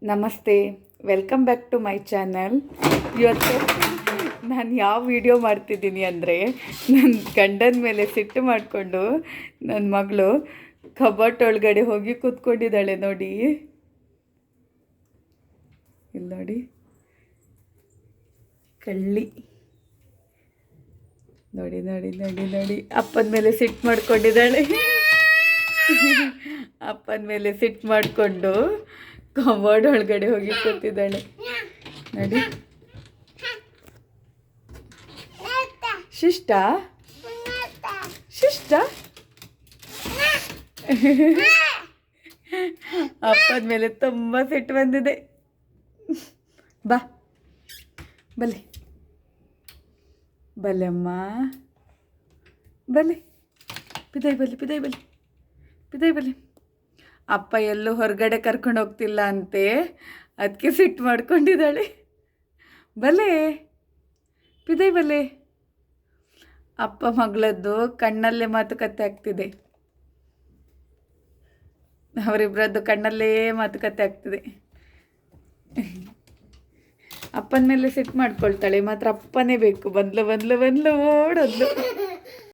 ನಮಸ್ತೆ, welcome back to my channel. ಇವತ್ತು ನಾನು ಯಾವ ವಿಡಿಯೋ ಮಾಡ್ತಿದ್ದೀನಿ ಅಂದರೆ, ನನ್ನ ಗಂಡನ ಮೇಲೆ ಸಿಟ್ಟು ಮಾಡಿಕೊಂಡು ನನ್ನ ಮಗಳು ಕಬಾಟ್ ಒಳಗಡೆ ಹೋಗಿ ಕೂತ್ಕೊಂಡಿದ್ದಾಳೆ. ನೋಡಿ, ಇಲ್ಲಿ ನೋಡಿ, ಕಳ್ಳಿ ನೋಡಿ ನೋಡಿ ನೋಡಿ ನೋಡಿ ಅಪ್ಪನ ಮೇಲೆ ಸಿಟ್ಟು ಮಾಡ್ಕೊಂಡಿದ್ದಾಳೆ. ಅಪ್ಪನ ಮೇಲೆ ಸಿಟ್ಟು ಮಾಡಿಕೊಂಡು ಕಬೋರ್ಡ್ ಒಳಗಡೆ ಹೋಗಿ ಕೂತಿದ್ದಾಳೆ. ನೋಡಿ, ಶಿಷ್ಟ ಶಿಷ್ಟ ಅಪ್ಪನ ಮೇಲೆ ತುಂಬ ಸಿಟ್ಟು ಬಂದಿದೆ. ಬಾ ಬಲೆ ಬಲೆ ಅಮ್ಮ, ಬಲೆ ಪಿದಾಯ್ ಬಲೆ ಪಿದಾಯ್ ಬಲೆ ಪಿದಾಯ್ ಬಲೆ. ಅಪ್ಪ ಎಲ್ಲೂ ಹೊರಗಡೆ ಕರ್ಕೊಂಡು ಹೋಗ್ತಿಲ್ಲ ಅಂತೆ, ಅದಕ್ಕೆ ಸಿಟ್ಟು ಮಾಡ್ಕೊಂಡಿದ್ದಾಳೆ. ಬಲೆ ಪಿದಾಯ್ ಬಲೆ. ಅಪ್ಪ ಮಗಳದ್ದು ಕಣ್ಣಲ್ಲೇ ಮಾತುಕತೆ ಆಗ್ತಿದೆ, ಅವರಿಬ್ಬರದ್ದು ಕಣ್ಣಲ್ಲೇ ಮಾತುಕತೆ ಆಗ್ತಿದೆ. ಅಪ್ಪನ ಮೇಲೆ ಸಿಟ್ಟು ಮಾಡ್ಕೊಳ್ತಾಳೆ, ಮಾತ್ರ ಅಪ್ಪನೇ ಬೇಕು. ಬಂದ್ಲು ಬಂದ್ಲು ಬಂದ್ಲು ಓಡೋದ್ಲು.